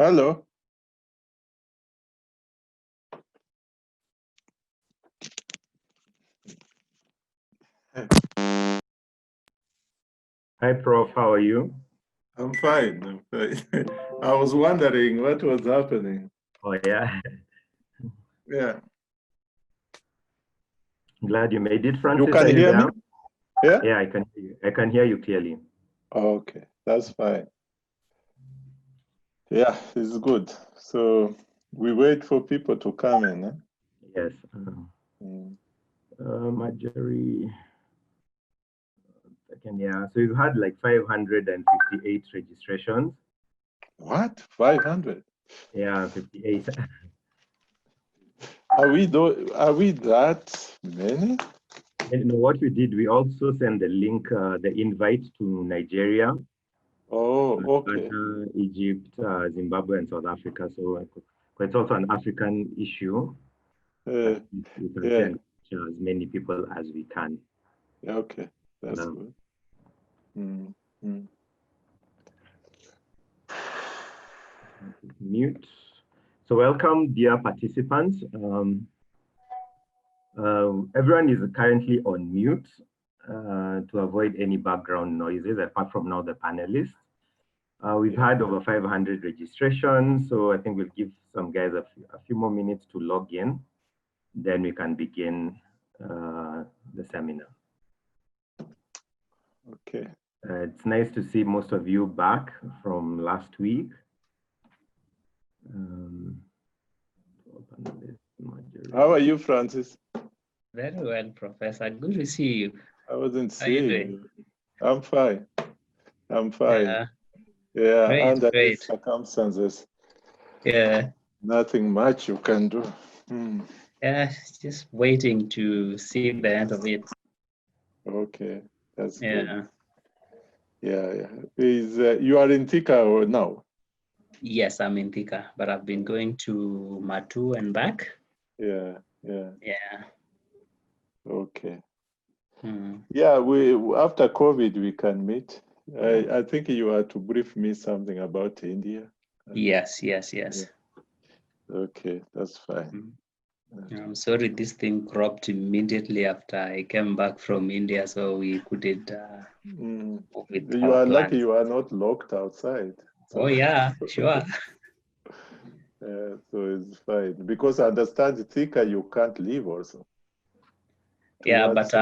Hello. Hi, Prof. How are you? I'm fine. I'm fine. I was wondering what was happening. Oh, yeah. Yeah. Glad you made it, Francis. You can hear me? Yeah? Yeah, I can hear you. I can hear you clearly. Okay, that's fine. Yeah, it's good. So we wait for people to come in. Eh? Yes. Marjorie. Second, yeah. So you've had like 558 registrations. What? 500? Yeah, 58. Are we that many? And you know what we did? We also sent the link, the invite to Nigeria, Oh, okay. Egypt, Zimbabwe, and South Africa. So it's also an African issue. We can send as many people as we can. Okay, that's good. Mute. So welcome, dear participants. Everyone is currently on mute to avoid any background noises, apart from now the panelists. We've had over 500 registrations, so I think we'll give some guys a few more minutes to log in. Then we can begin the seminar. Okay. It's nice to see most of you back from last week. How are you, Francis? Very well, Professor. Good to see you. I wasn't seeing you. I'm fine. I'm fine. Yeah, under these circumstances. Yeah. Nothing much you can do. Yeah, just waiting to see the end of it. Okay, that's good. Yeah. You are in Thika now? Yes, I'm in Thika, but I've been going to Matu and back. Yeah. Okay. Yeah, after COVID we can meet. I think you are to brief me something about India. Yes. Okay, that's fine. I'm sorry this thing cropped immediately after I came back from India, so we couldn't move with You our are plans. lucky you are not locked outside. So. Oh yeah, sure. So it's fine, because I understand Thika you can't leave also. Yeah, but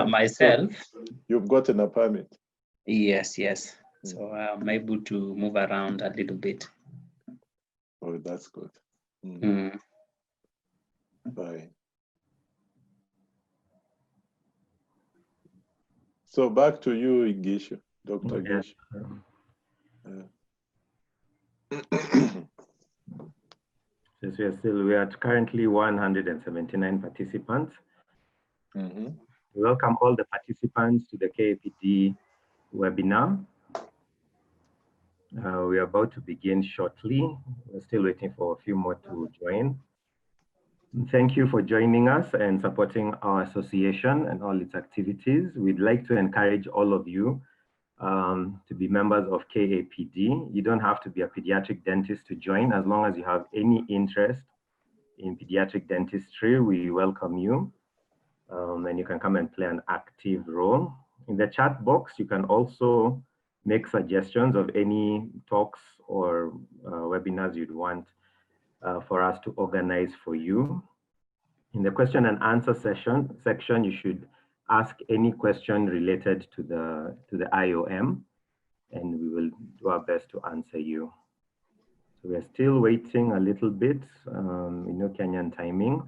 myself. So you've gotten a permit. Yes. So I'm able to move around a little bit. Oh, that's good. Fine. So back to you, Gichu, Dr. Gichu. Since we are currently 179 participants. We welcome all the participants to the KAPD webinar. We are about to begin shortly. We're still waiting for a few more to join. Thank you for joining us and supporting our association and all its activities. We'd like to encourage all of you to be members of KAPD. You don't have to be a pediatric dentist to join. As long as you have any interest in pediatric dentistry, we welcome you. And you can come and play an active role. In the chat box, you can also make suggestions of any talks or webinars you'd want for us to organize for you. In the question and answer section, you should ask any question related to the IOM, and we will do our best to answer you. So we're still waiting a little bit, Kenyan timing,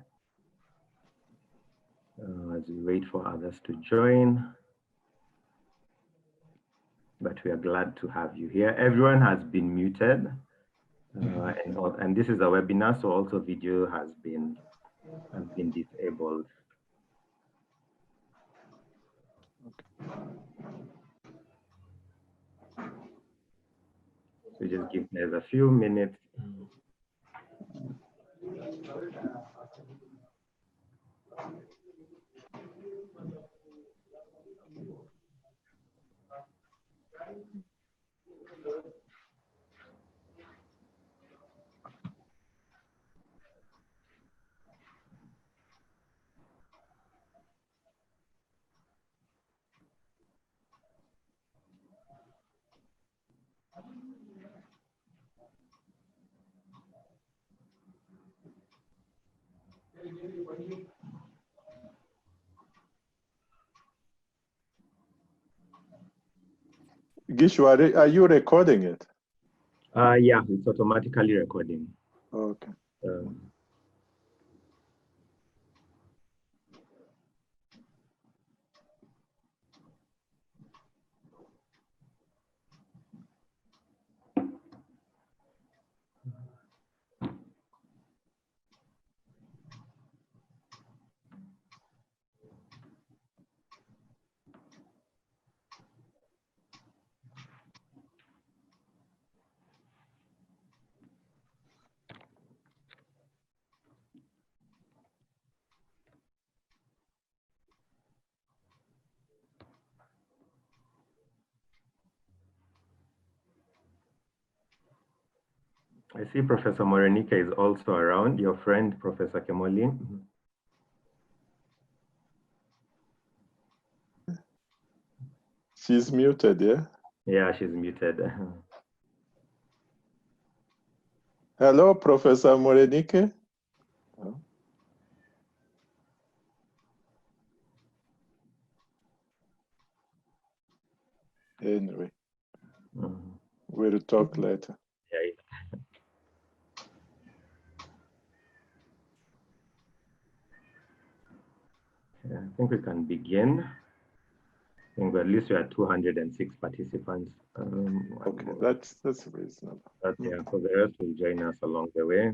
as we wait for others to join. But we are glad to have you here. Everyone has been muted, and this is a webinar, so also video has been disabled. So just give us a few minutes. Gichu, are you recording it? Yeah, it's automatically recording. Okay. I see Professor Morenike is also around, your friend, Professor Kemoli. She's muted, yeah? Yeah, she's muted. Hello, Professor Morenike. Oh. Anyway, we'll talk later. Yeah, I think we can begin. I think at least we are 206 participants. Okay, that's reasonable. But yeah, so the rest will join us along the way.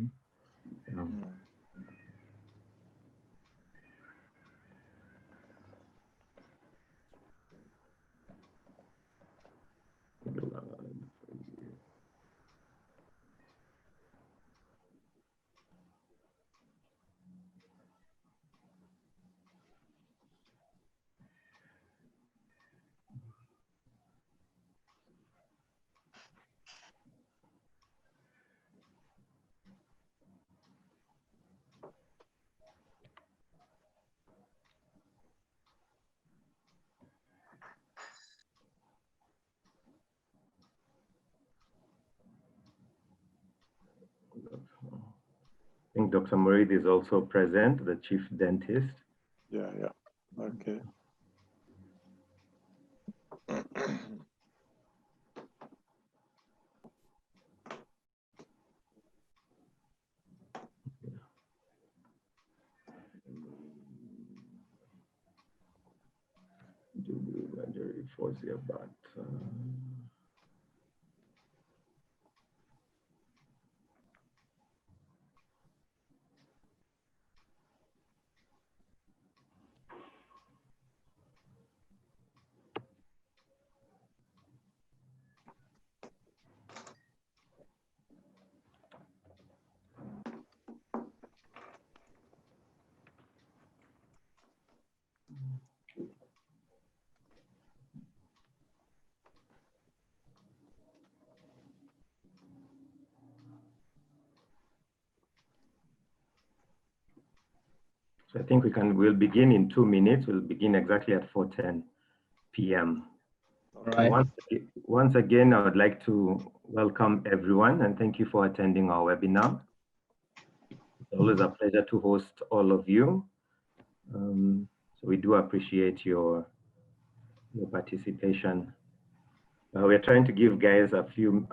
I think Dr. Morid is also present, the chief dentist. Yeah, okay. So I think we'll begin in 2 minutes. We'll begin exactly at 4:10 p.m. Right. Once again, I would like to welcome everyone and thank you for attending our webinar. It's always a pleasure to host all of you. So we do appreciate your participation. We're trying to give guys a few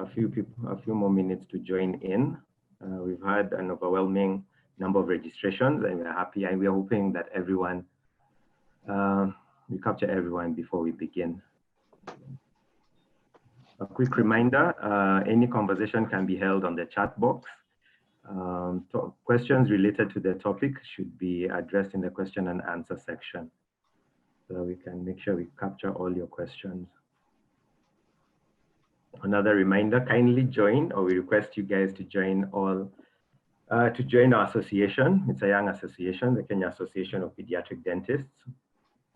more minutes to join in. We've had an overwhelming number of registrations, and we're happy, and we're hoping that everyone, we capture everyone before we begin. A quick reminder, any conversation can be held on the chat box. Questions related to the topic should be addressed in the question and answer section, so we can make sure we capture all your questions. Another reminder, kindly join, or we request you guys to join our association. It's a young association, the Kenya Association of Pediatric Dentists.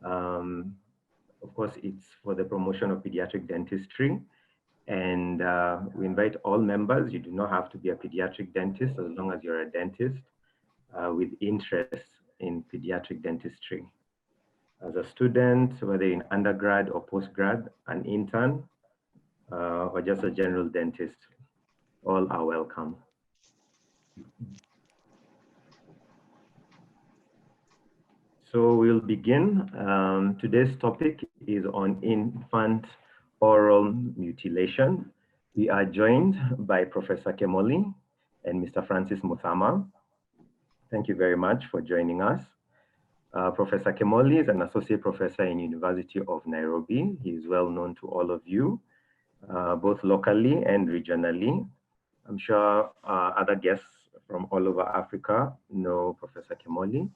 Of course, it's for the promotion of pediatric dentistry. And we invite all members. You do not have to be a pediatric dentist as long as you're a dentist with interest in pediatric dentistry. As a student, whether in undergrad or postgrad, an intern, or just a general dentist, all are welcome. So we'll begin. Today's topic is on infant oral mutilation. We are joined by Professor Kemoli and Mr. Francis Muthama. Thank you very much for joining us. Professor Kemoli is an associate professor in University of Nairobi. He is well known to all of you, both locally and regionally. I'm sure other guests from all over Africa know Professor Kemoli.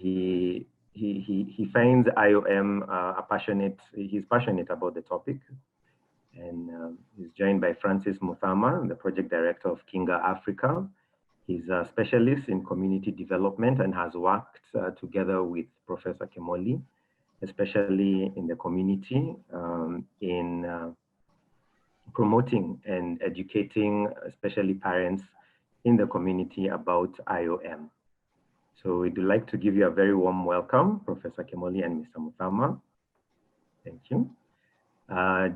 He finds IOM he's passionate about the topic, and he's joined by Francis Muthama, the project director of Kinga Africa. He's a specialist in community development and has worked together with Professor Kemoli, especially in the community, in promoting and educating, especially parents in the community about IOM. So we'd like to give you a very warm welcome, Professor Kemoli and Mr. Muthama. Thank you.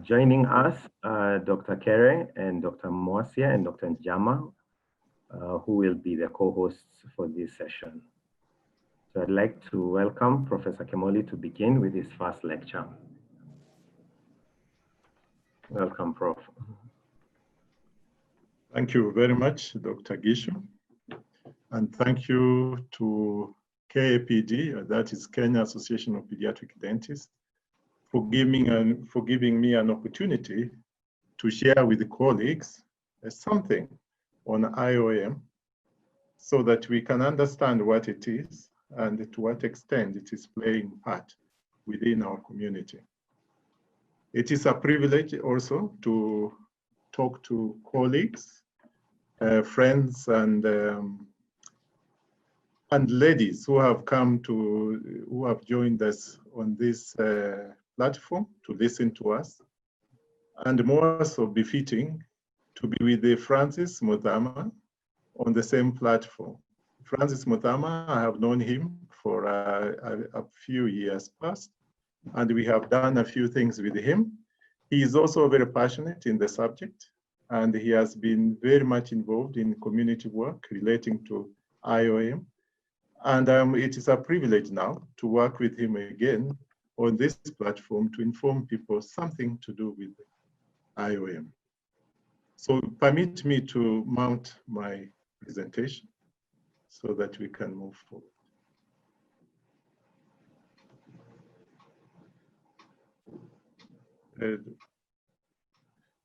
Joining us, Dr. Kere and Dr. Moasia and Dr. Njama, who will be the co-hosts for this session. So I'd like to welcome Professor Kemoli to begin with his first lecture. Welcome, Prof. Thank you very much, Dr. Gichu. And thank you to KAPD, that is Kenya Association of Pediatric Dentists, for giving me an opportunity to share with the colleagues something on IOM so that we can understand what it is and to what extent it is playing part within our community. It is a privilege also to talk to colleagues, friends, and ladies who have joined us on this platform to listen to us, and more so befitting to be with the Francis Muthama on the same platform. Francis Muthama, I have known him for a few years past, and we have done a few things with him. He is also very passionate in the subject, and he has been very much involved in community work relating to IOM. And it is a privilege now to work with him again on this platform to inform people something to do with IOM. So permit me to mount my presentation so that we can move forward.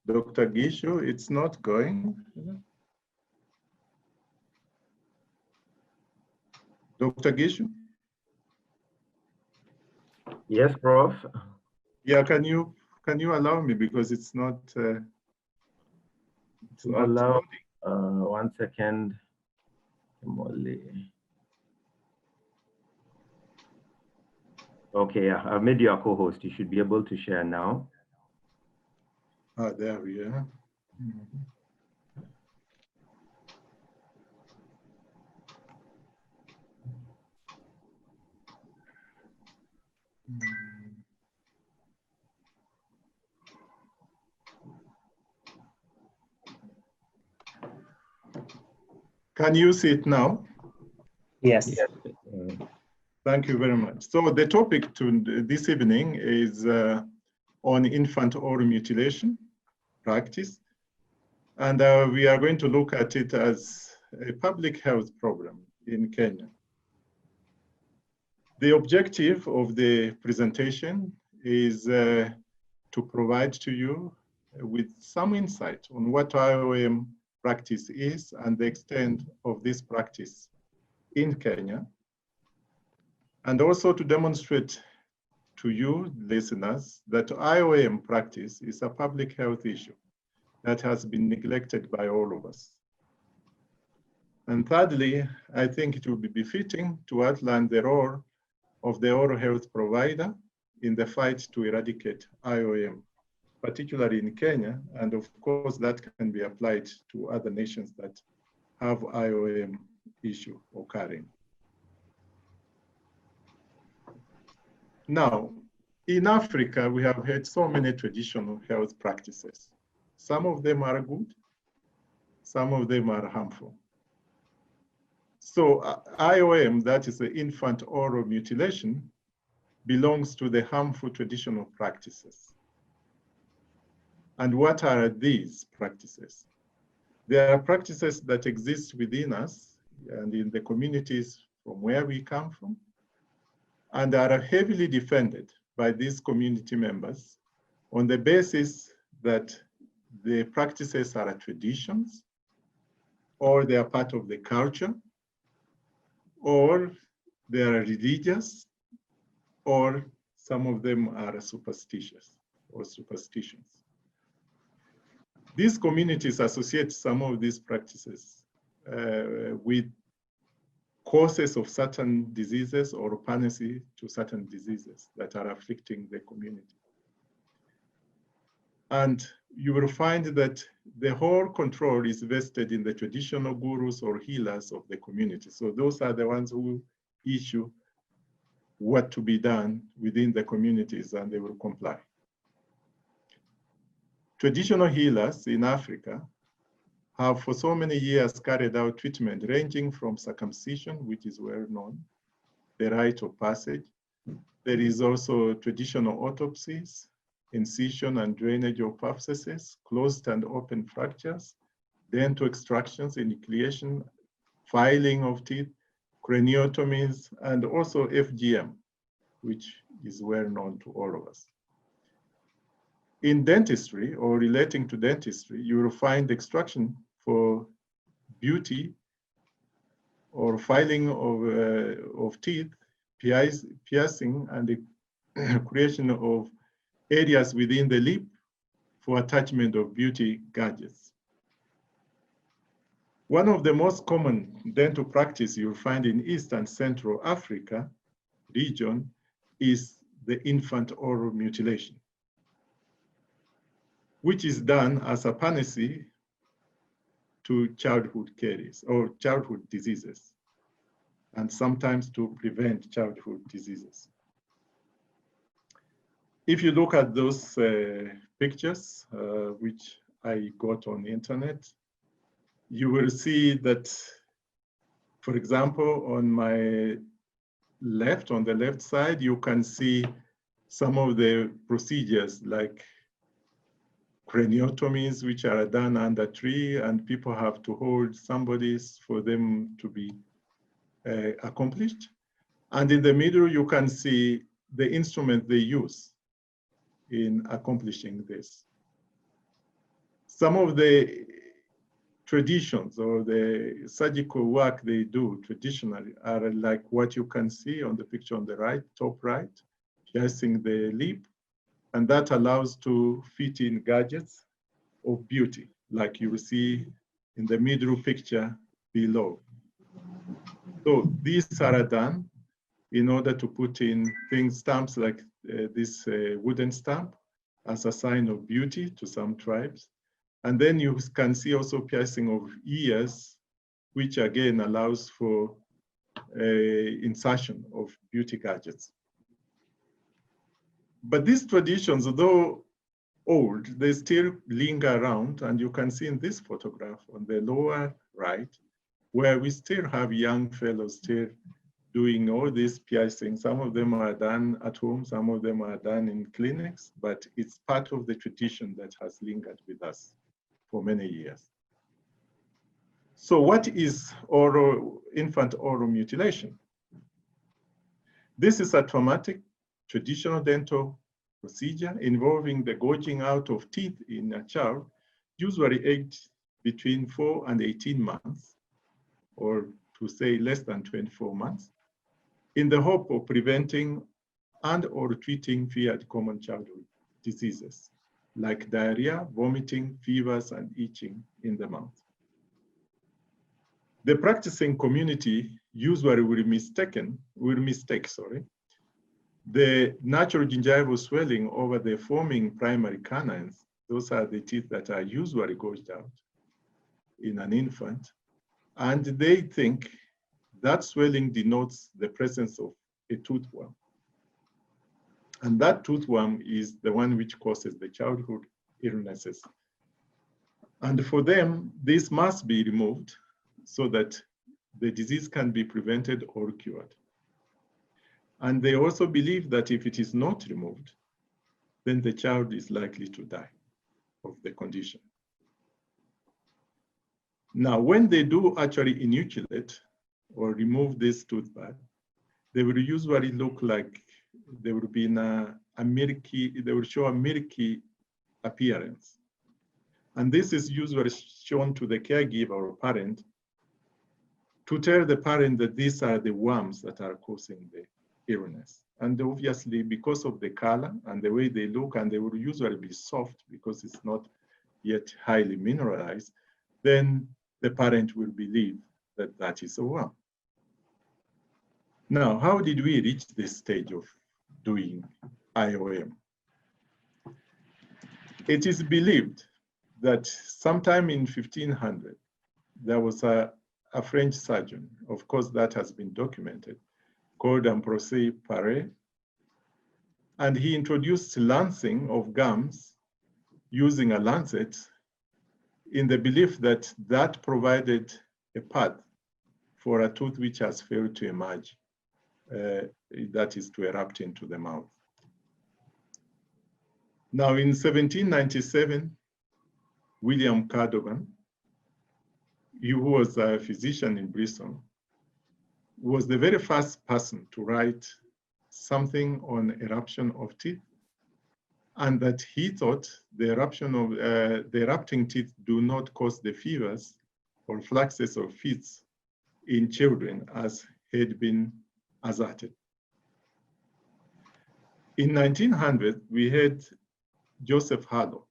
Dr. Gichu, it's not going. Dr. Gichu? Yes, Prof. Yeah, can you allow me, because it's not. It's not allow. loading. 1 second. Okay, I've made you a co-host. You should be able to share now. Ah, there we are. Can you see it now? Yes. Thank you very much. So the topic this evening is on infant oral mutilation practice. And we are going to look at it as a public health problem in Kenya. The objective of the presentation is to provide to you with some insight on what IOM practice is and the extent of this practice in Kenya, and also to demonstrate to you, listeners, that IOM practice is a public health issue that has been neglected by all of us. And thirdly, I think it will be befitting to outline the role of the oral health provider in the fight to eradicate IOM, particularly in Kenya, and of course that can be applied to other nations that have IOM issue occurring. Now, in Africa, we have had so many traditional health practices. Some of them are good, some of them are harmful. So IOM, that is the infant oral mutilation, belongs to the harmful traditional practices. And what are these practices? There are practices that exist within us and in the communities from where we come from, and are heavily defended by these community members on the basis that the practices are traditions, or they are part of the culture, or they are religious, or some of them are superstitious or superstitions. These communities associate some of these practices with causes of certain diseases or pathology to certain diseases that are afflicting the community. And you will find that the whole control is vested in the traditional gurus or healers of the community. So those are the ones who issue what to be done within the communities, and they will comply. Traditional healers in Africa have for so many years carried out treatment ranging from circumcision, which is well known, the rite of passage. There is also traditional autopsies, incision and drainage of abscesses, closed and open fractures, dental extractions, enucleation, filing of teeth, craniotomies, and also FGM, which is well known to all of us. In dentistry, or relating to dentistry, you will find extraction for beauty or filing of teeth, piercing, and the creation of areas within the lip for attachment of beauty gadgets. One of the most common dental practice you'll find in East and Central Africa region is the infant oral mutilation, which is done as a panacea to childhood caries or childhood diseases, and sometimes to prevent childhood diseases. If you look at those pictures, which I got on the internet, you will see that, for example, on my left, on the left side, you can see some of the procedures like craniotomies, which are done under tree, and people have to hold somebody's for them to be accomplished. And in the middle, you can see the instrument they use in accomplishing this. Some of the traditions or the surgical work they do traditionally are like what you can see on the picture on the right, top right, piercing the lip, and that allows to fit in gadgets of beauty, like you will see in the middle picture below. So these are done in order to put in things, stamps like this wooden stamp as a sign of beauty to some tribes. And then you can see also piercing of ears, which again allows for insertion of beauty gadgets. But these traditions, although old, they still linger around, and you can see in this photograph on the lower right, where we still have young fellows still doing all these piercing. Some of them are done at home, some of them are done in clinics, but it's part of the tradition that has lingered with us for many years. So what is infant oral mutilation? This is a traumatic traditional dental procedure involving the gouging out of teeth in a child, usually aged between 4 and 18 months, or to say less than 24 months, in the hope of preventing and or treating feared common childhood diseases like diarrhea, vomiting, fevers, and itching in the mouth. The practicing community usually will mistake the natural gingival swelling over the forming primary canines. Those are the teeth that are usually gouged out in an infant. And they think that swelling denotes the presence of a toothworm. And that toothworm is the one which causes the childhood illnesses. And for them, this must be removed so that the disease can be prevented or cured. And they also believe that if it is not removed, then the child is likely to die. of the condition. Now, when they do actually enucleate or remove this tooth bud, they will usually look like they will be in a milky, they will show a milky appearance. And this is usually shown to the caregiver or parent to tell the parent that these are the worms that are causing the illness. And obviously, because of the color and the way they look, and they will usually be soft because it's not yet highly mineralized, then the parent will believe that that is a worm. Now, how did we reach this stage of doing IOM? It is believed that sometime in 1500, there was a French surgeon, of course that has been documented, called Prof. Paediatric, and he introduced lancing of gums using a lancet in the belief that that provided a path for a tooth which has failed to emerge, that is to erupt into the mouth. Now in 1797, William Cadogan, who was a physician in Bristol, was the very first person to write something on eruption of teeth, and that he thought the eruption of the erupting teeth do not cause the fevers or fluxes or fits in children as had been asserted. In 1900, we had Joseph Haddock,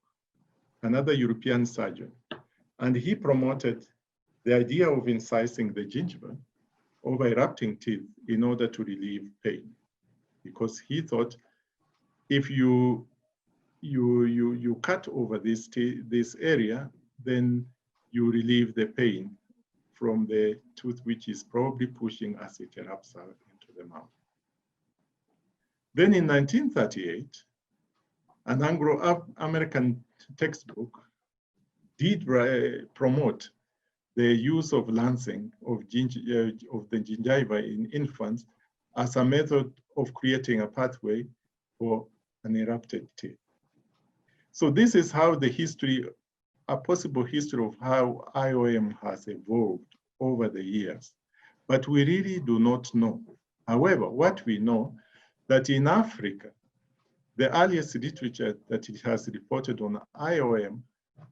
another European surgeon, and he promoted the idea of incising the gingiva over erupting teeth in order to relieve pain, because he thought if you cut over this area, then you relieve the pain from the tooth which is probably pushing as it erupts out into the mouth. Then in 1938, an Anglo-American textbook did promote the use of lancing of the gingiva in infants as a method of creating a pathway for an erupted teeth. So this is how the history, a possible history of how IOM has evolved over the years. But we really do not know. However, what we know that in Africa, the earliest literature that it has reported on IOM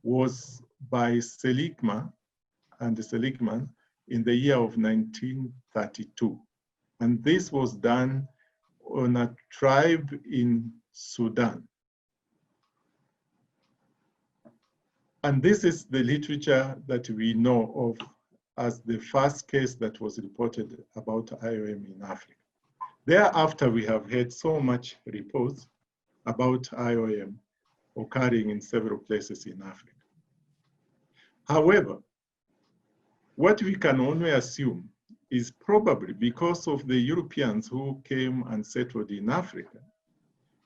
was by Seligman and Seligman in the year of 1932. And this was done on a tribe in Sudan. And this is the literature that we know of as the first case that was reported about IOM in Africa. Thereafter, we have had so much reports about IOM occurring in several places in Africa. However, what we can only assume is probably because of the Europeans who came and settled in Africa,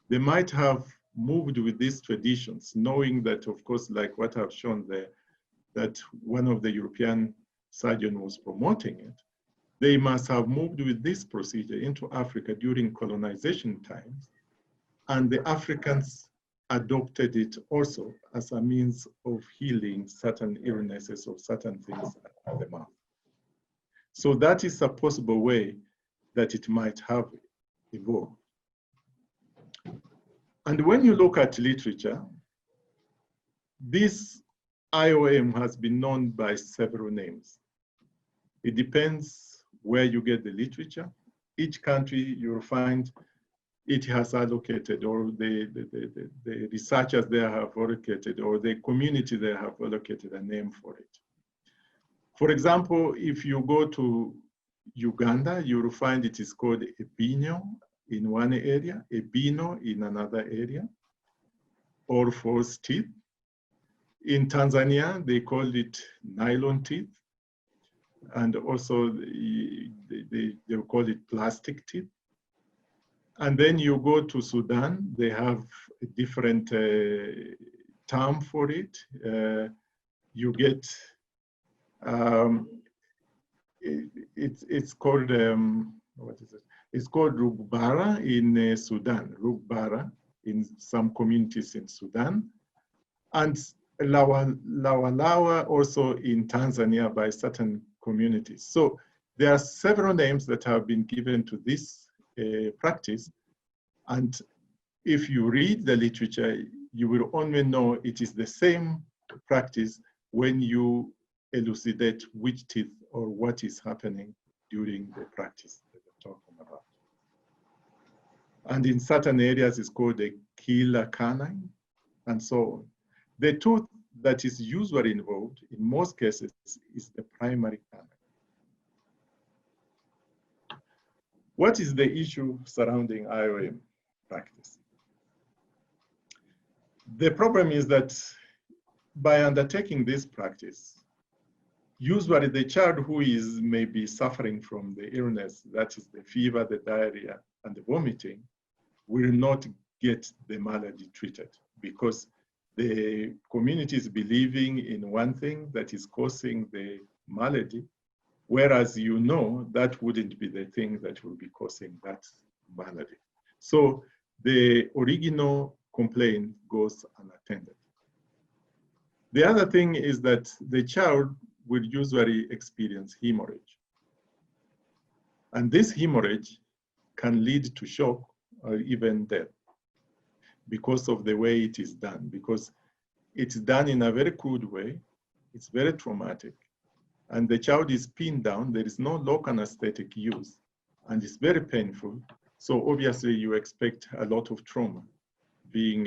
they might have moved with these traditions, knowing that, of course, like what I've shown there, that one of the European surgeons was promoting it. They must have moved with this procedure into Africa during colonization times, and the Africans adopted it also as a means of healing certain illnesses or certain things at the mouth. So that is a possible way that it might have evolved. And when you look at literature, this IOM has been known by several names. It depends where you get the literature. Each country you'll find it has allocated, or the researchers there have allocated, or the community there have allocated a name for it. For example, if you go to Uganda, you'll find it is called ebino in one area, ebino in another area, or false teeth. In Tanzania, they call it nylon teeth, and also they'll call it plastic teeth. And then you go to Sudan, they have a different term for it. You get, it's called, what is it? It's called rugbara in Sudan, rugbara in some communities in Sudan. and Lawa also in Tanzania by certain communities. So there are several names that have been given to this practice. And if you read the literature, you will only know it is the same practice when you elucidate which teeth or what is happening during the practice that we're talking about. And in certain areas, it's called a killer canine, and so on. The tooth that is usually involved in most cases is the primary canine. What is the issue surrounding IOM practice? The problem is that by undertaking this practice, usually the child who is maybe suffering from the illness, that is the fever, the diarrhea, and the vomiting, will not get the malady treated because the community is believing in one thing that is causing the malady, whereas you know that wouldn't be the thing that will be causing that malady. So the original complaint goes unattended. The other thing is that the child will usually experience hemorrhage. And this hemorrhage can lead to shock or even death because of the way it is done, because it's done in a very crude way, it's very traumatic, and the child is pinned down, there is no local anesthetic use, and it's very painful. So obviously you expect a lot of trauma being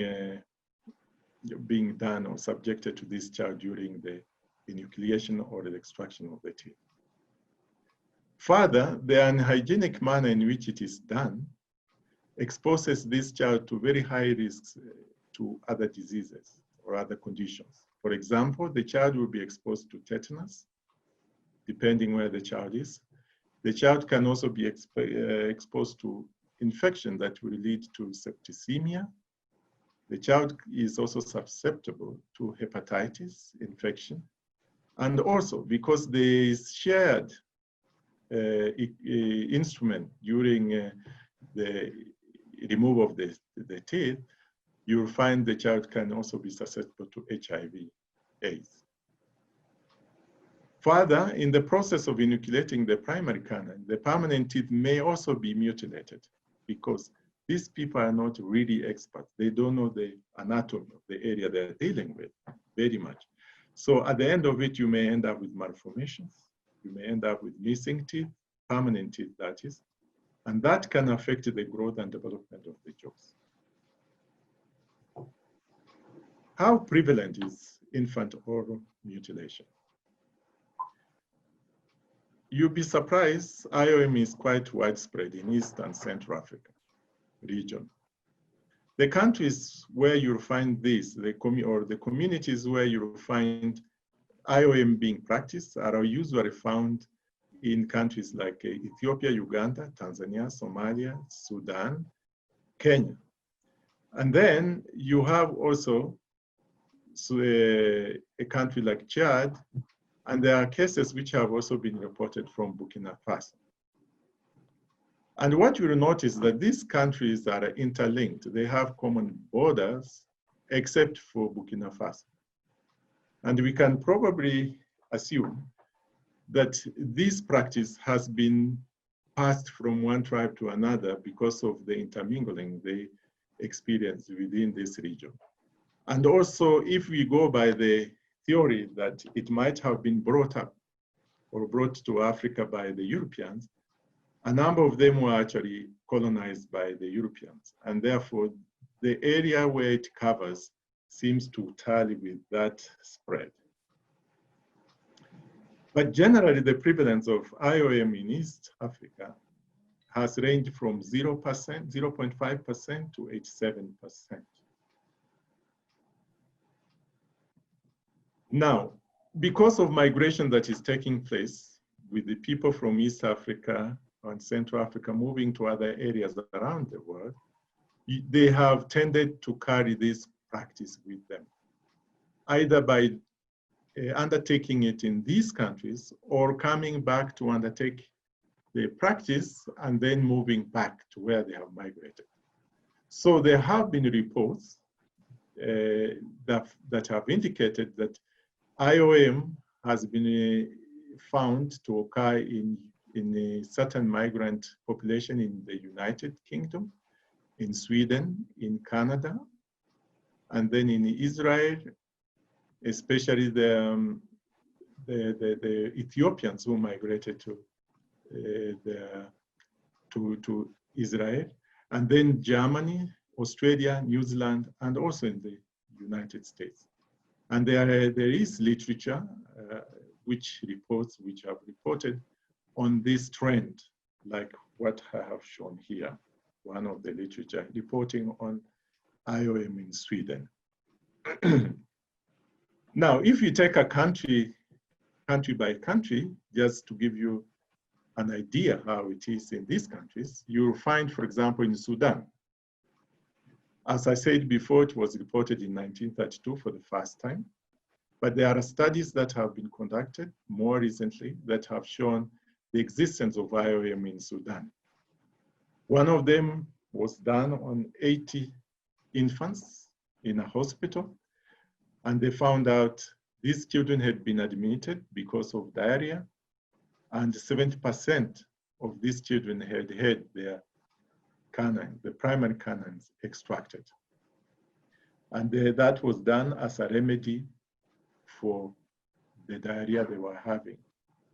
done or subjected to this child during the enucleation or the extraction of the teeth. Further, the unhygienic manner in which it is done exposes this child to very high risks to other diseases or other conditions. For example, the child will be exposed to tetanus, depending where the child is. The child can also be exposed to infection that will lead to septicemia. The child is also susceptible to hepatitis infection. And also, because there is shared instrument during the removal of the teeth, you'll find the child can also be susceptible to HIV/AIDS. Further, in the process of enucleating the primary canine, the permanent teeth may also be mutilated because these people are not really experts. They don't know the anatomy of the area they're dealing with very much. So at the end of it, you may end up with malformations. You may end up with missing teeth, permanent teeth, that is, and that can affect the growth and development of the jaws. How prevalent is infant oral mutilation? You'll be surprised, IOM is quite widespread in East and Central Africa region. The countries where you'll find this, the communities where you'll find IOM being practiced are usually found in countries like Ethiopia, Uganda, Tanzania, Somalia, Sudan, Kenya. And then you have also a country like Chad, and there are cases which have also been reported from Burkina Faso. And what you will notice that these countries are interlinked. They have common borders, except for Burkina Faso. And we can probably assume that this practice has been passed from one tribe to another because of the intermingling they experience within this region. And also, if we go by the theory that it might have been brought up or brought to Africa by the Europeans, a number of them were actually colonized by the Europeans. And therefore, the area where it covers seems to tally with that spread. But generally, the prevalence of IOM in East Africa has ranged from 0.5% to 87%. Now, because of migration that is taking place with the people from East Africa and Central Africa moving to other areas around the world, they have tended to carry this practice with them, either by undertaking it in these countries or coming back to undertake the practice and then moving back to where they have migrated. So there have been reports that have indicated that IOM has been found to occur in a certain migrant population in the United Kingdom, in Sweden, in Canada, and then in Israel, especially the Ethiopians who migrated to Israel, and then Germany, Australia, New Zealand, and also in the United States. And there is literature which have reported on this trend, like what I have shown here, one of the literature reporting on IOM in Sweden. Now, if you take a country by country, just to give you an idea how it is in these countries, you'll find, for example, in Sudan. As I said before, it was reported in 1932 for the first time, but there are studies that have been conducted more recently that have shown the existence of IOM in Sudan. One of them was done on 80 infants in a hospital, and they found out these children had been admitted because of diarrhea, and 70% of these children had had their canine, the primary canines, extracted. And that was done as a remedy for the diarrhea they were having.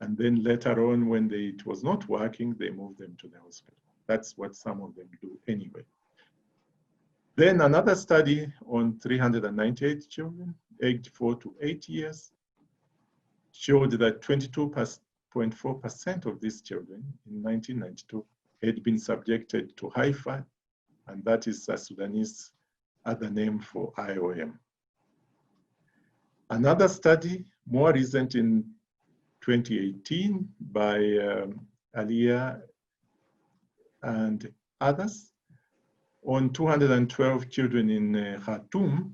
And then later on, when it was not working, they moved them to the hospital. That's what some of them do anyway. Then another study on 398 children, aged 4 to 8 years, showed that 22.4% of these children in 1992 had been subjected to HIFA, and that is a Sudanese other name for IOM. Another study, more recent in 2018 by Alia and others, on 212 children in Khartoum,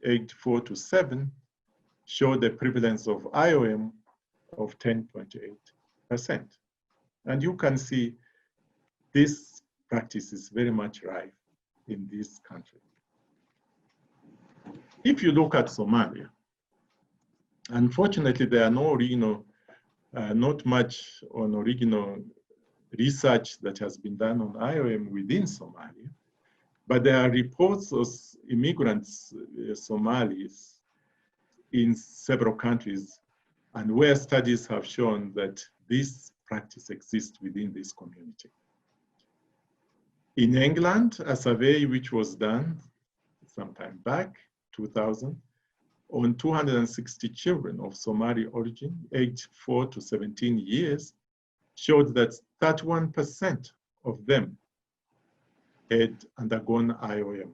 aged 4 to 7, showed the prevalence of IOM of 10.8%. And you can see this practice is very much rife in this country. If you look at Somalia, unfortunately, there are no original, not much on original research that has been done on IOM within Somalia, but there are reports of immigrants, Somalis, in several countries, and where studies have shown that this practice exists within this community. In England, a survey which was done sometime back, 2000, on 260 children of Somali origin, aged 4 to 17 years, showed that 31% of them had undergone IOM.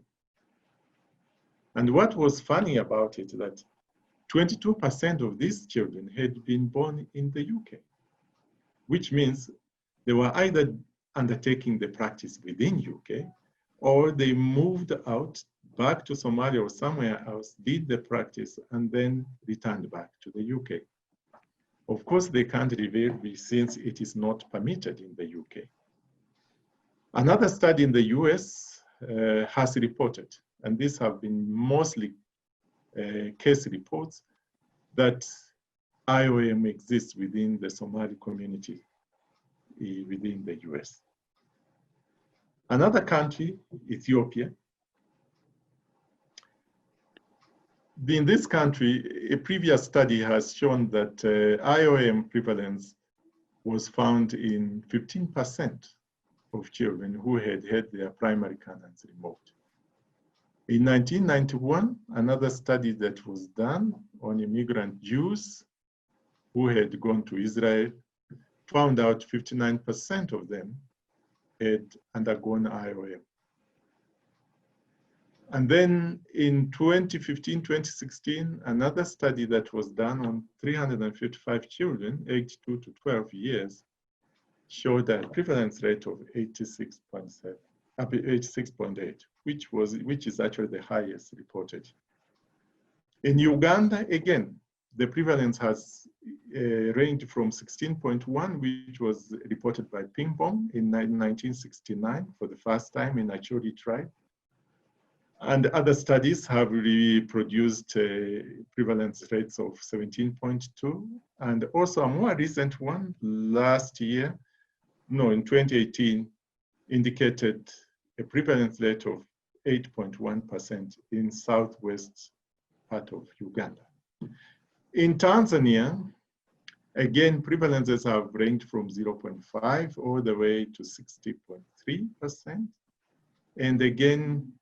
And what was funny about it, that 22% of these children had been born in the UK, which means they were either undertaking the practice within UK, or they moved out back to Somalia or somewhere else, did the practice, and then returned back to the UK. Of course, they can't reveal this since it is not permitted in the UK. Another study in the US has reported, and these have been mostly case reports, that IOM exists within the Somali community within the US. Another country, Ethiopia. In this country, a previous study has shown that IOM prevalence was found in 15% of children who had had their primary canines removed. In 1991, another study that was done on immigrant Jews who had gone to Israel found out 59% of them had undergone IOM. And then in 2015, 2016, another study that was done on 355 children aged 2 to 12 years showed a prevalence rate of 86.8, which is actually the highest reported. In Uganda, again, the prevalence has ranged from 16.1, which was reported by Ping Pong in 1969 for the first time in Acholi tribe. And other studies have reproduced prevalence rates of 17.2, and also a more recent one last year, no, in 2018, indicated a prevalence rate of 8.1% in southwest part of Uganda. In Tanzania, again, prevalences have ranged from 0.5 all the way to 60.3%. And again,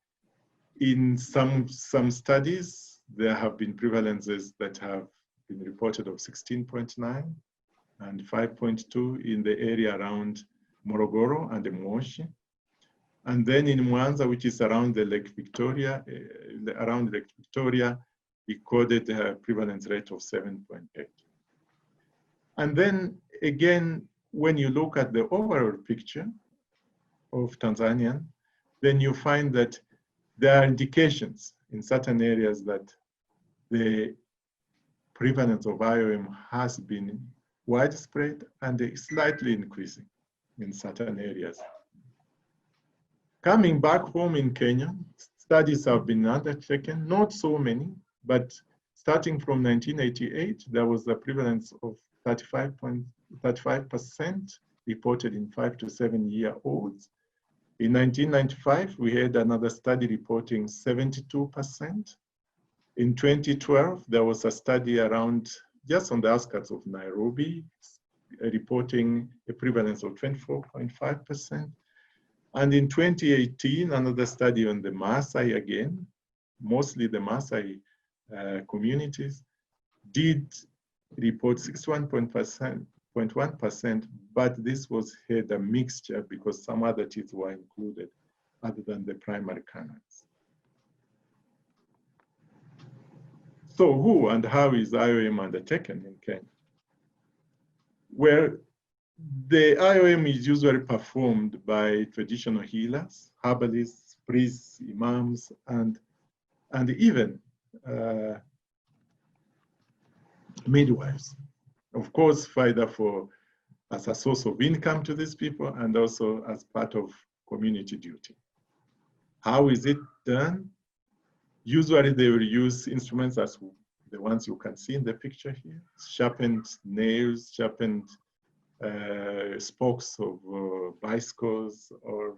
in some studies, there have been prevalences that have been reported of 16.9 and 5.2 in the area around Morogoro and Moshi. And then in Mwanza, which is around the Lake Victoria, recorded a prevalence rate of 7.8. And then again, when you look at the overall picture of Tanzania, then you find that there are indications in certain areas that the prevalence of IOM has been widespread and slightly increasing in certain areas. Coming back home in Kenya, studies have been undertaken, not so many, but starting from 1988, there was a prevalence of 35% reported in 5 to 7 year olds. In 1995, we had another study reporting 72%. In 2012, there was a study around just on the outskirts of Nairobi, reporting a prevalence of 24.5%. And in 2018, another study on the Maasai again, mostly the Maasai communities, did report 61.1%, but this had a mixture because some other teeth were included other than the primary canines. So who and how is IOM undertaken in Kenya? Well, the IOM is usually performed by traditional healers, herbalists, priests, imams, and even midwives. Of course, either as a source of income to these people and also as part of community duty. How is it done? Usually they will use instruments as the ones you can see in the picture here, sharpened nails, sharpened spokes of bicycles or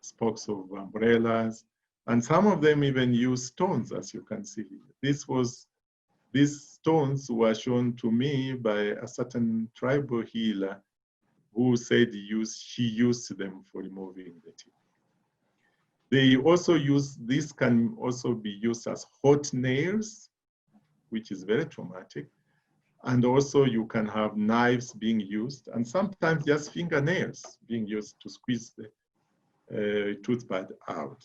spokes of umbrellas. And some of them even use stones, as you can see here. These stones were shown to me by a certain tribal healer who said she used them for removing the teeth. They also this can also be used as hot nails, which is very traumatic. And also you can have knives being used and sometimes just fingernails being used to squeeze the toothpad out.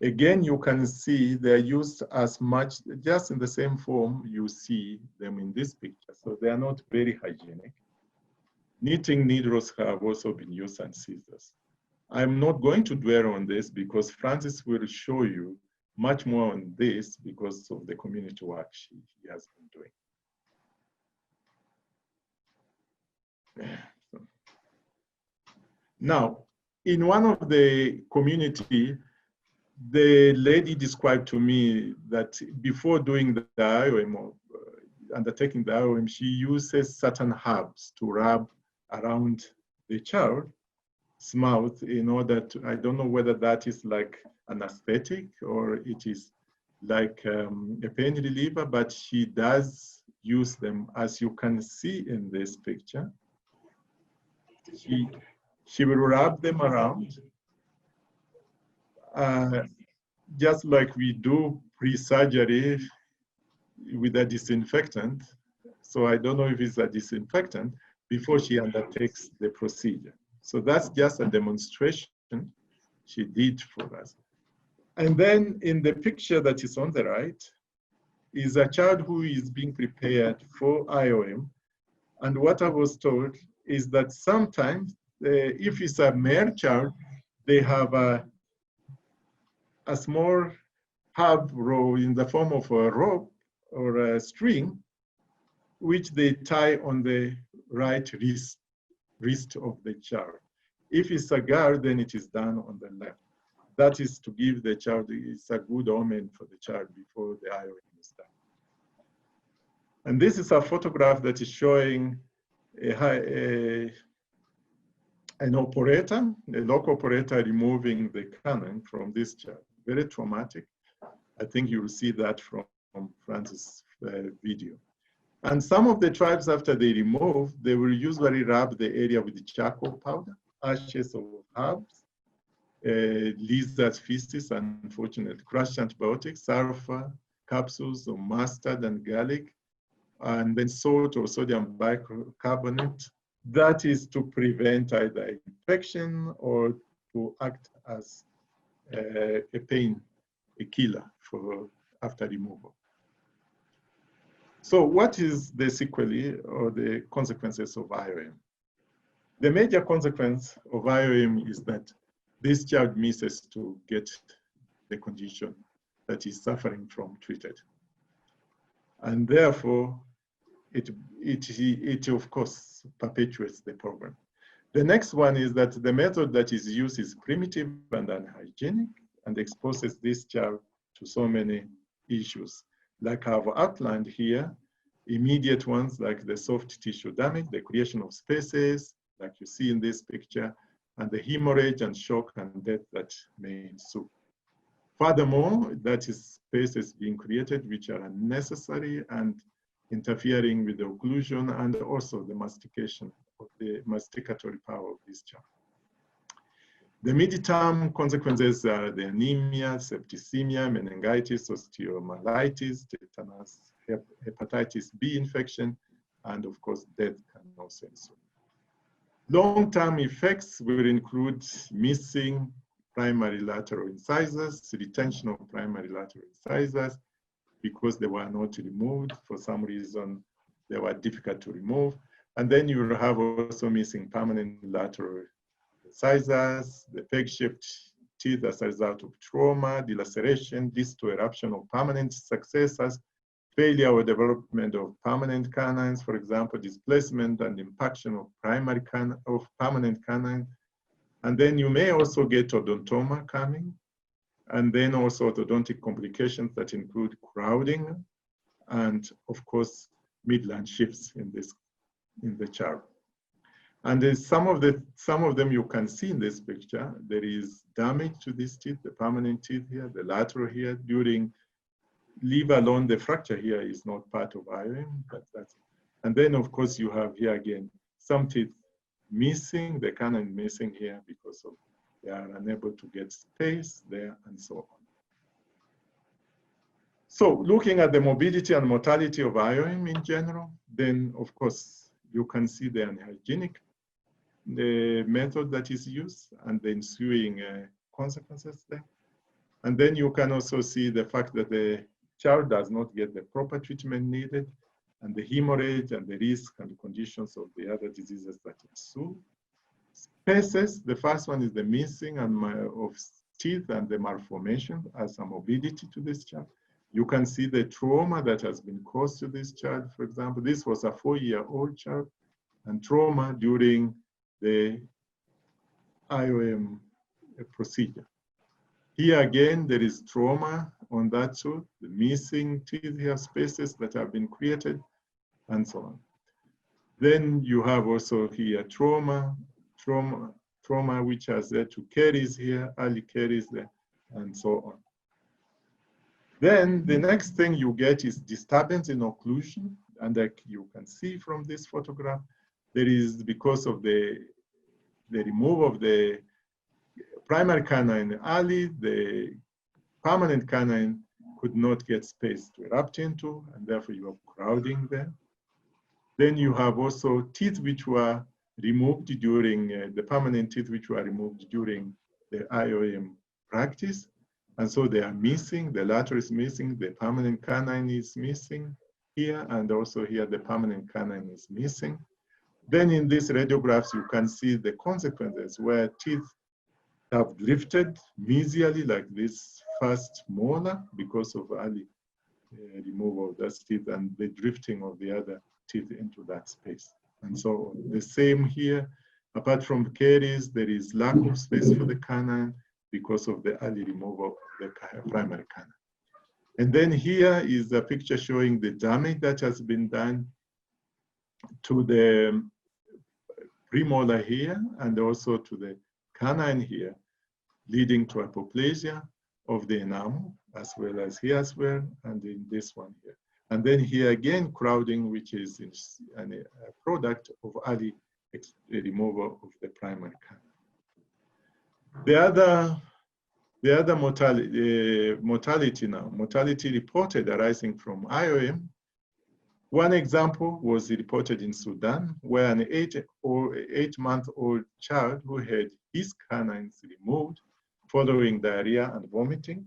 Again, you can see they're used as much, just in the same form you see them in this picture. So they are not very hygienic. Knitting needles have also been used and scissors. I'm not going to dwell on this because Francis will show you much more on this because of the community work he has been doing. Now, in one of the community, the lady described to me that before doing the IOM, or undertaking the IOM, she uses certain herbs to rub around the child's mouth in order to, I don't know whether that is like an aesthetic or it is like a pain reliever, but she does use them, as you can see in this picture. She will rub them around, just like we do pre-surgery with a disinfectant. So I don't know if it's a disinfectant before she undertakes the procedure. So that's just a demonstration she did for us. And then in the picture that is on the right is a child who is being prepared for IOM. And what I was told is that sometimes if it's a male child, they have a small herb roll in the form of a rope or a string, which they tie on the right wrist of the child. If it's a girl, then it is done on the left. That is to give the child, it's a good omen for the child before the IOM is done. And this is a photograph that is showing an operator, a local operator removing the canine from this child. Very traumatic. I think you will see that from Francis' video. And some of the tribes, after they remove, they will usually rub the area with the charcoal powder, ashes of herbs, lizard feces, unfortunately, crushed antibiotics, sulfur capsules of mustard and garlic, and then salt or sodium bicarbonate. That is to prevent either infection or to act as a pain, a killer for after removal. So what is the sequelae or the consequences of IOM? The major consequence of IOM is that this child misses to get the condition that he's suffering from treated. And therefore, it of course perpetuates the problem. The next one is that the method that is used is primitive and unhygienic and exposes this child to so many issues. Like I've outlined here, immediate ones like the soft tissue damage, the creation of spaces, like you see in this picture, and the hemorrhage and shock and death that may ensue. Furthermore, that is spaces being created which are unnecessary and interfering with the occlusion and also the mastication of the masticatory power of this child. The mid-term consequences are the anemia, septicemia, meningitis, osteomyelitis, tetanus, hepatitis B infection, and of course, death can also ensue. Long-term effects will include missing primary lateral incisors, retention of primary lateral incisors, because they were not removed for some reason, they were difficult to remove. And then you will have also missing permanent lateral incisors, the peg-shaped teeth as a result of trauma, delaceration, distal eruption of permanent successors, failure or development of permanent canines, for example, displacement and impaction of permanent canine. And then you may also get odontoma coming, and then also orthodontic complications that include crowding, and of course, midline shifts in the child. And some of them you can see in this picture. There is damage to these teeth, the permanent teeth here, the lateral here, leave alone the fracture here is not part of IOM, but that's, and then of course you have here again, some teeth missing, the canine missing here because of they are unable to get space there and so on. So looking at the morbidity and mortality of IOM in general, then of course you can see the unhygienic the method that is used and the ensuing consequences there. And then you can also see the fact that the child does not get the proper treatment needed, and the hemorrhage and the risk and conditions of the other diseases that ensue. Spaces, the first one is the missing of teeth and the malformation as a morbidity to this child. You can see the trauma that has been caused to this child. For example, this was a 4-year-old child, and trauma during the IOM procedure. Here again, there is trauma on that tooth, the missing teeth here, spaces that have been created, and so on. Then you have also here trauma which has led to caries here, early caries there, and so on. Then the next thing you get is disturbance in occlusion, and like you can see from this photograph, there is, because of the removal of the primary canine early, the permanent canine could not get space to erupt into, and therefore you have crowding there. Then you have also teeth which were removed during, the permanent teeth which were removed during the IOM practice. And so they are missing, the lateral is missing, the permanent canine is missing here, and also here the permanent canine is missing. Then in these radiographs, you can see the consequences where teeth have drifted mesially, like this first molar, because of early removal of that teeth and the drifting of the other teeth into that space. And so the same here, apart from caries, there is lack of space for the canine because of the early removal of the primary canal. And then here is a picture showing the damage that has been done to the premolar here and also to the canine here, leading to apoplasia of the enamel, as well as here as well, and in this one here. And then here again, crowding, which is a product of early removal of the primary canal. The other mortality now, mortality reported arising from IOM. One example was reported in Sudan, where an 8-month-old child who had his canines removed following diarrhea and vomiting.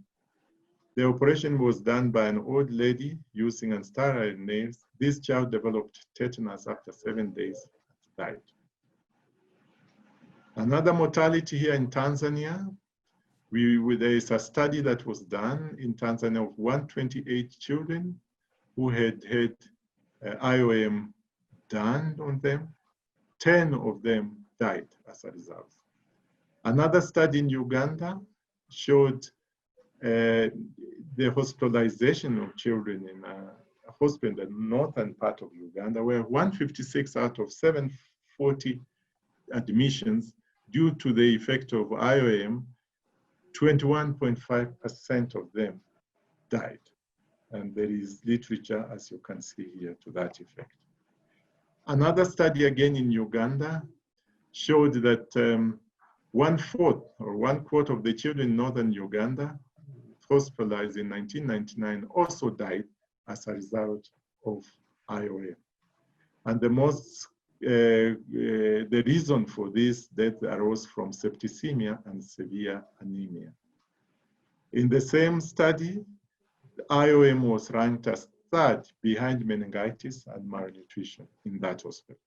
The operation was done by an old lady using unsterile nails. This child developed tetanus after 7 days and died. Another mortality here in Tanzania, there is a study that was done in Tanzania of 128 children who had had IOM done on them. 10 of them died as a result. Another study in Uganda showed the hospitalization of children in a hospital in the northern part of Uganda, where 156 out of 740 admissions due to the effect of IOM, 21.5% of them died. And there is literature, as you can see here, to that effect. Another study again in Uganda showed that 1/4 or 1/4 of the children in northern Uganda hospitalized in 1999 also died as a result of IOM. And the reason for this death arose from septicemia and severe anemia. In the same study, IOM was ranked as 3rd behind meningitis and malnutrition in that hospital.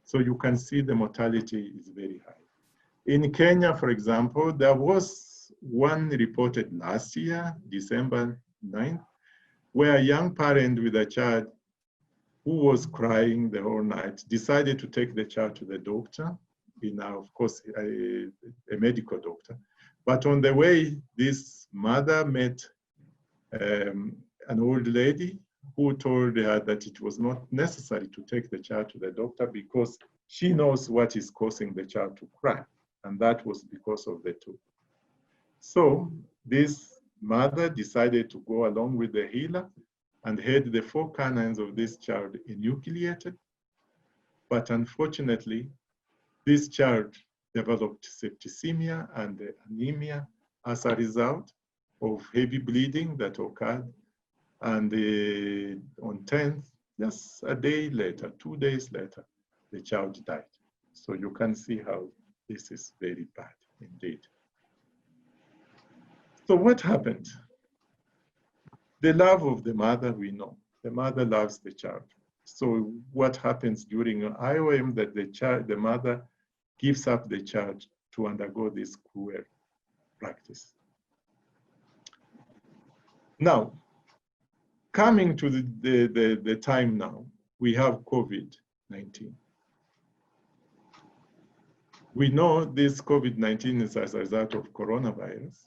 So you can see the mortality is very high. In Kenya, for example, there was one reported last year, December 9th, where a young parent with a child who was crying the whole night decided to take the child to the doctor, of course, a medical doctor. But on the way, this mother met an old lady who told her that it was not necessary to take the child to the doctor because she knows what is causing the child to cry. And that was because of the tooth. So this mother decided to go along with the healer and had the 4 canines of this child enucleated. But unfortunately, this child developed septicemia and anemia as a result of heavy bleeding that occurred. And on 10th, just a day later, 2 days later, the child died. So you can see how this is very bad indeed. So what happened? The love of the mother, we know. The mother loves the child. So what happens during IOM that the mother gives up the child to undergo this cruel practice. Now, coming to the time now, we have COVID-19. We know this COVID-19 is as a result of coronavirus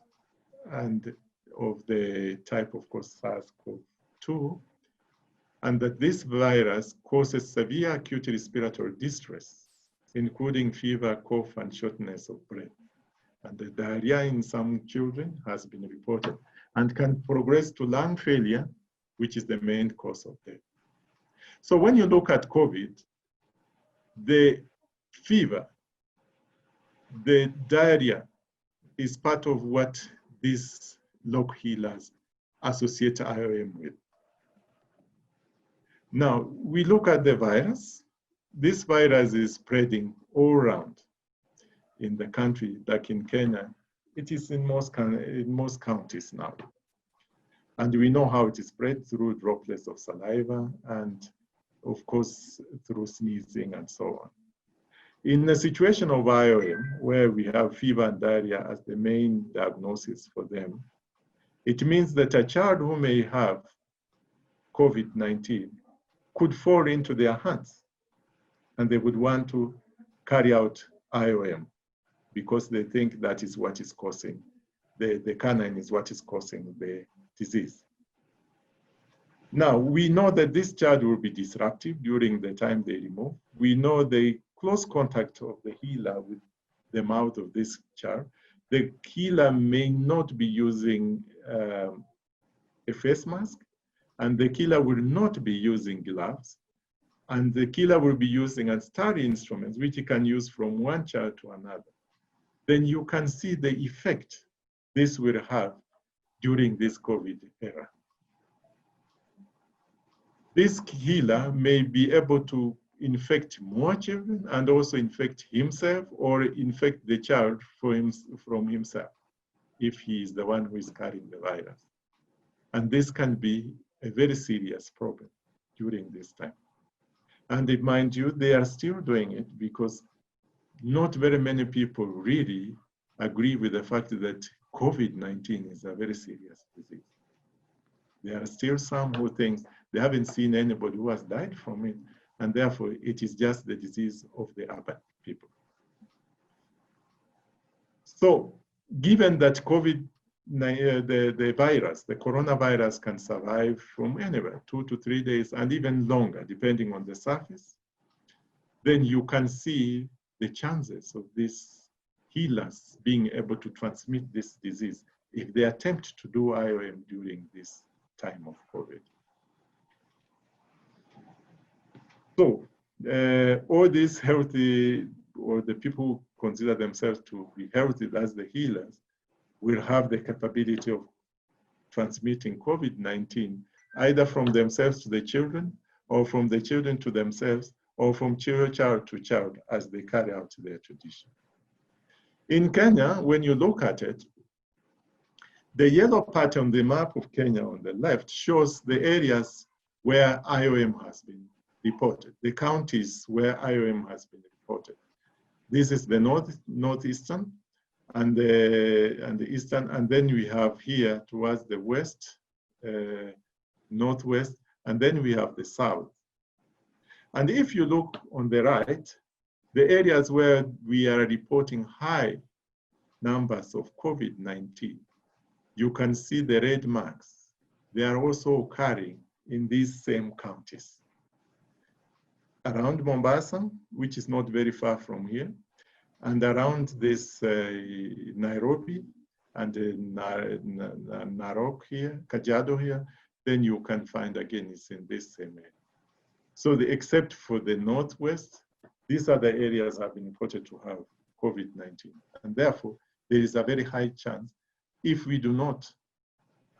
and of the type, of course, SARS-CoV-2, and that this virus causes severe acute respiratory distress, including fever, cough, and shortness of breath. And the diarrhea in some children has been reported and can progress to lung failure, which is the main cause of death. So when you look at COVID, the fever, the diarrhea is part of what these local healers associate IOM with. Now, we look at the virus. This virus is spreading all around in the country, like in Kenya. It is in most counties now. And we know how it is spread through droplets of saliva and, of course, through sneezing and so on. In a situation of IOM, where we have fever and diarrhea as the main diagnosis for them, it means that a child who may have COVID-19 could fall into their hands and they would want to carry out IOM because they think that is what is causing, the canine is what is causing the disease. Now, we know that this child will be disruptive during the time they remove. We know the close contact of the healer with the mouth of this child. The healer may not be using a face mask, and the killer will not be using gloves, and the killer will be using a study instruments, which he can use from one child to another. Then you can see the effect this will have during this COVID era. This healer may be able to infect more children and also infect himself or infect the child from himself if he is the one who is carrying the virus. And this can be a very serious problem during this time. And mind you, they are still doing it because not very many people really agree with the fact that COVID-19 is a very serious disease. There are still some who think they haven't seen anybody who has died from it, and therefore it is just the disease of the urban people. So given that the virus, the coronavirus can survive from anywhere, 2 to 3 days and even longer, depending on the surface, then you can see the chances of these healers being able to transmit this disease if they attempt to do IOM during this time of COVID. So all these healthy, or the people who consider themselves to be healthy as the healers, will have the capability of transmitting COVID-19 either from themselves to the children, or from the children to themselves, or from child to child as they carry out their tradition. In Kenya, when you look at it, the yellow part on the map of Kenya on the left shows the areas where IOM has been reported, the counties where IOM has been reported. This is the northeastern and the eastern, and then we have here towards the west, northwest, and then we have the south. And if you look on the right, the areas where we are reporting high numbers of COVID-19, you can see the red marks. They are also occurring in these same counties. Around Mombasa, which is not very far from here, and around this Nairobi and Narok here, Kajiado here, then you can find again it's in this same area. So except for the northwest, these are the areas have been reported to have COVID-19. And therefore, there is a very high chance if we do not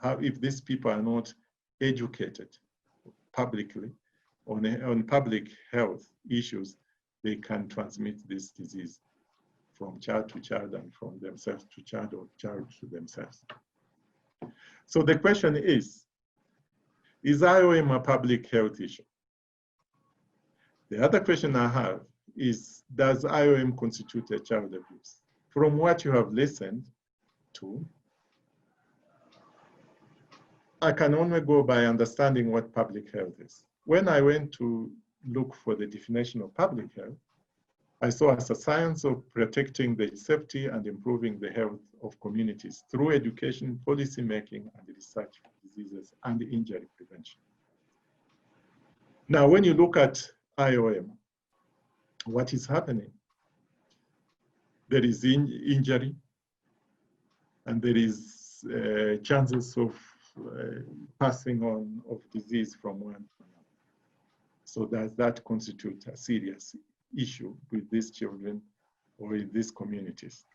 have, if these people are not educated publicly on public health issues, they can transmit this disease from child to child and from themselves to child or child to themselves. So the question is IOM a public health issue? The other question I have is, does IOM constitute a child abuse? From what you have listened to, I can only go by understanding what public health is. When I went to look for the definition of public health, I saw as a science of protecting the safety and improving the health of communities through education, policy making, and research for diseases and injury prevention. Now, when you look at IOM, what is happening? There is injury, and there is chances of passing on of disease from one to another. So does that constitute a serious issue with these children or in these communities?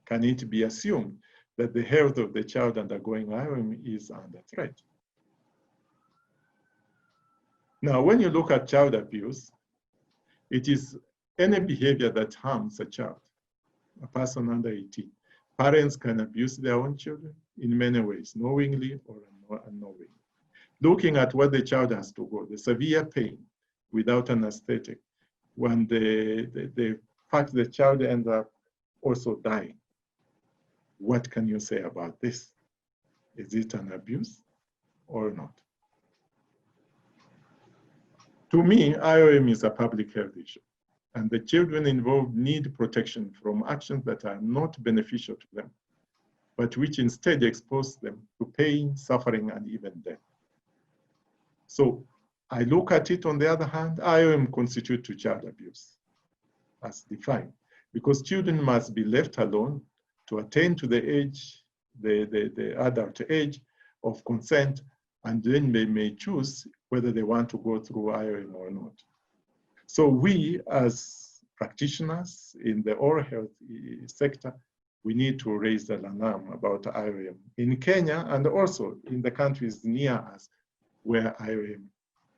Can it be assumed that the health of the child undergoing IOM is under threat? Now, when you look at child abuse, it is any behavior that harms a child, a person under 18. Parents can abuse their own children in many ways, knowingly or unknowingly. Looking at what the child has to go, the severe pain without anesthetic, when the fact the child ends up also dying. What can you say about this? Is it an abuse or not? To me, IOM is a public health issue. and the children involved need protection from actions that are not beneficial to them, but which instead expose them to pain, suffering, and even death. So I look at it on the other hand, IOM constitute to child abuse as defined, because children must be left alone to attain to the age, the adult age of consent, and then they may choose whether they want to go through IOM or not. So we as practitioners in the oral health sector, we need to raise an alarm about IOM in Kenya and also in the countries near us where IOM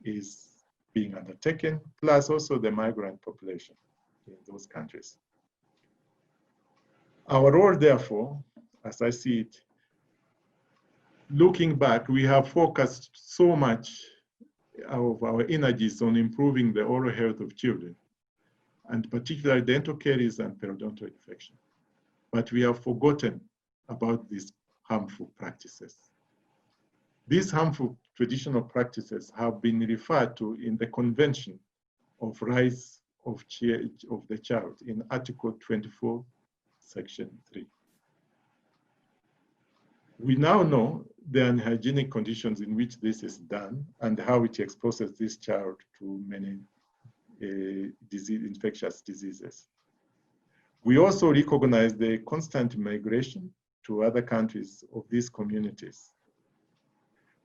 is being undertaken, plus also the migrant population in those countries. Our role, therefore, as I see it, looking back, we have focused so much of our energies on improving the oral health of children, and particularly dental caries and periodontal infection. But we have forgotten about these harmful practices. These harmful traditional practices have been referred to in the Convention of Rights of the Child in Article 24, Section 3. We now know the unhygienic conditions in which this is done and how it exposes this child to many infectious diseases. We also recognize the constant migration to other countries of these communities.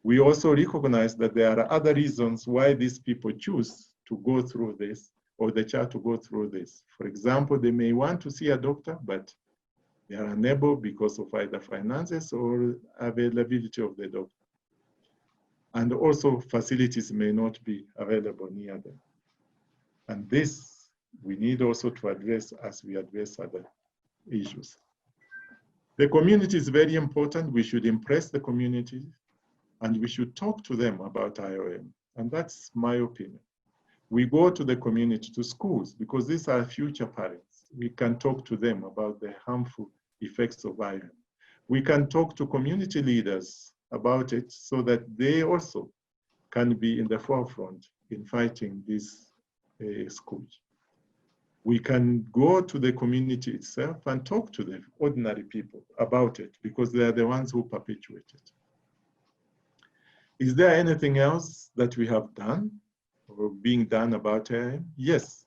We also recognize that there are other reasons why these people choose to go through this, or the child to go through this. For example, they may want to see a doctor, but they are unable because of either finances or availability of the doctor. And also facilities may not be available near them. And this we need also to address as we address other issues. The community is very important. We should impress the community and we should talk to them about IOM. And that's my opinion. We go to the community, to schools, because these are future parents. We can talk to them about the harmful effects of IOM. We can talk to community leaders about it so that they also can be in the forefront in fighting this scourge. We can go to the community itself and talk to the ordinary people about it because they are the ones who perpetuate it. Is there anything else that we have done or being done about IOM? Yes.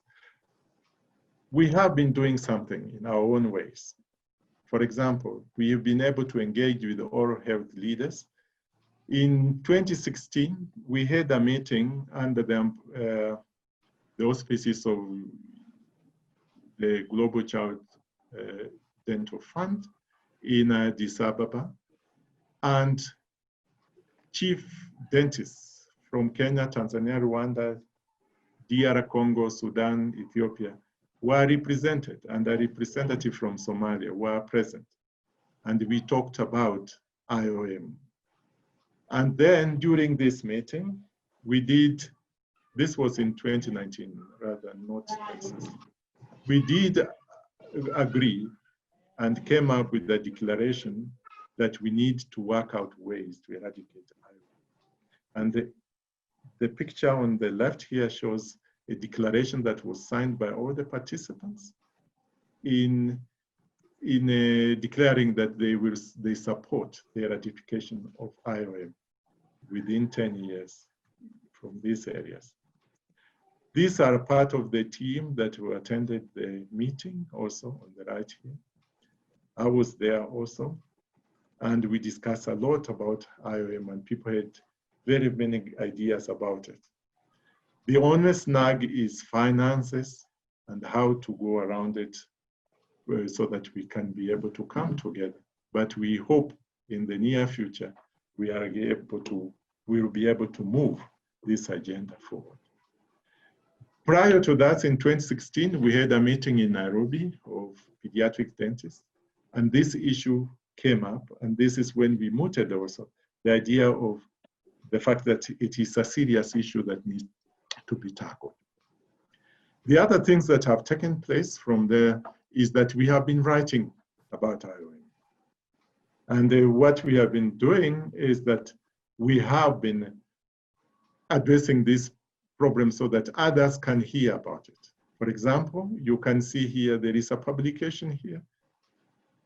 We have been doing something in our own ways. For example, we have been able to engage with the oral health leaders. In 2016, we had a meeting under the auspices of the Global Child Dental Fund in Addis Ababa, and chief dentists from Kenya, Tanzania, Rwanda, DR Congo, Sudan, Ethiopia were represented, and a representative from Somalia were present. And we talked about IOM. And then during this meeting, we did, this was in 2019, rather not 2016. We did agree and came up with a declaration that we need to work out ways to eradicate IOM. And the picture on the left here shows a declaration that was signed by all the participants in declaring that they support the eradication of IOM within 10 years from these areas. These are part of the team that attended the meeting also on the right here. I was there also, and we discussed a lot about IOM and people had very many ideas about it. The only snag is finances and how to go around it so that we can be able to come together. But we hope in the near future, we will be able to move this agenda forward. Prior to that, in 2016, we had a meeting in Nairobi of pediatric dentists, and this issue came up, and this is when we mooted also the idea of the fact that it is a serious issue that needs to be tackled. The other things that have taken place from there is that we have been writing about IOM. And what we have been doing is that we have been addressing this problem so that others can hear about it. For example, you can see here, there is a publication here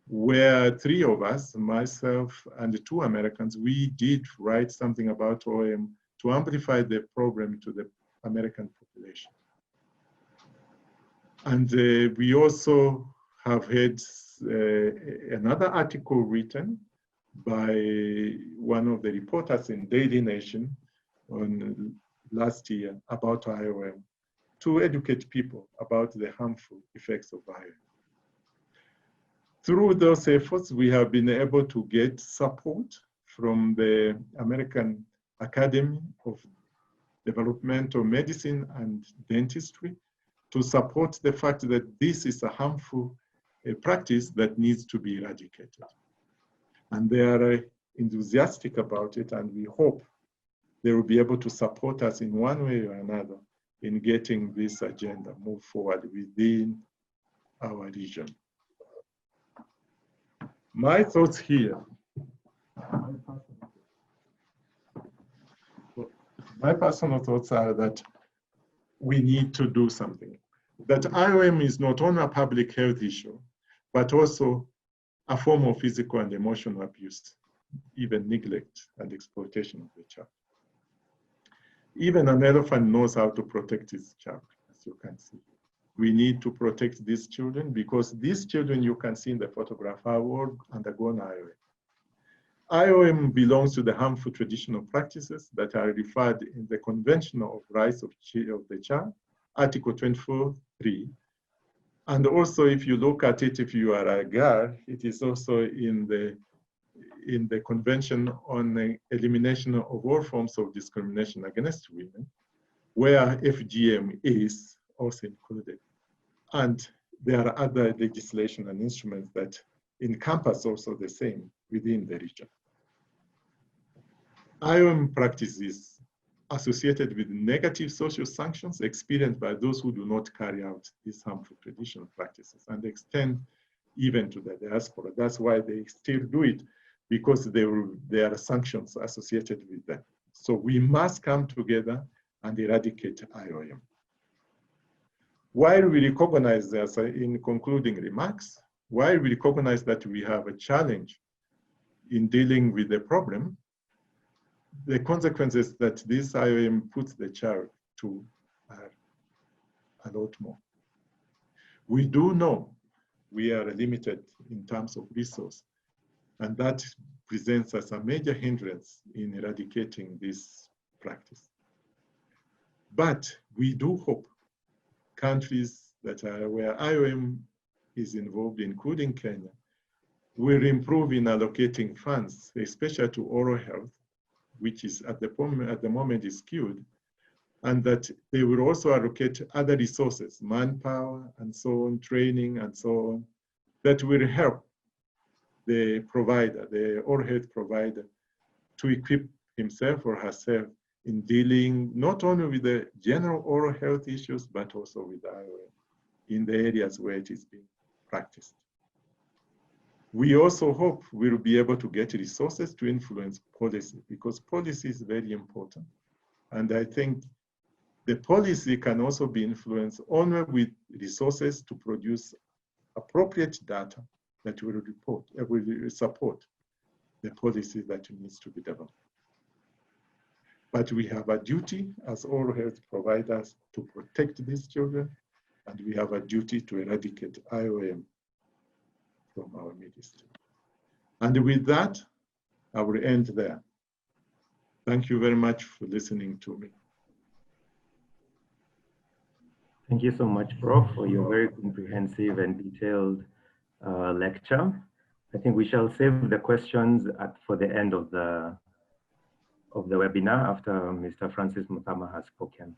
where 3 of us, myself and 2 Americans, we did write something about OM to amplify the problem to the American population. And we also have had another article written by one of the reporters in Daily Nation on last year about IOM to educate people about the harmful effects of IOM. Through those efforts, we have been able to get support from the American Academy of Developmental Medicine and Dentistry to support the fact that this is a harmful practice that needs to be eradicated. And they are enthusiastic about it, and we hope they will be able to support us in one way or another in getting this agenda moved forward within our region. My thoughts here, my personal thoughts are that we need to do something. That IOM is not only a public health issue, but also a form of physical and emotional abuse, even neglect and exploitation of the child. Even an elephant knows how to protect its child, as you can see. We need to protect these children because these children you can see in the photograph have all undergone IOM. IOM belongs to the harmful traditional practices that are referred in the Convention of Rights of the Child, Article 24.3. And also, if you look at it, if you are a girl, it is also in the Convention on the Elimination of all forms of discrimination against women, where FGM is also included. And there are other legislation and instruments that encompass also the same within the region. IOM practice is associated with negative social sanctions experienced by those who do not carry out these harmful traditional practices and extend even to the diaspora. That's why they still do it, because there are sanctions associated with them. So we must come together and eradicate IOM. While we recognize this in concluding remarks, while we recognize that we have a challenge in dealing with the problem, the consequences that this IOM puts the child to are a lot more. We do know we are limited in terms of resource, and that presents us a major hindrance in eradicating this practice. But we do hope countries that are where IOM is involved, including Kenya, will improve in allocating funds, especially to oral health, which is at the moment is skewed, and that they will also allocate other resources, manpower and so on, training and so on, that will help the provider, the oral health provider, to equip himself or herself in dealing not only with the general oral health issues, but also with IOM in the areas where it is being practiced. We also hope we'll be able to get resources to influence policy, because policy is very important. And I think the policy can also be influenced only with resources to produce appropriate data that will support the policy that needs to be developed. But we have a duty as oral health providers to protect these children, and we have a duty to eradicate IOM from our midst. And with that, I will end there. Thank you very much for listening to me. Thank you so much, Prof, for your very comprehensive and detailed lecture. I think we shall save the questions for the end of the webinar after Mr. Francis Muthama has spoken.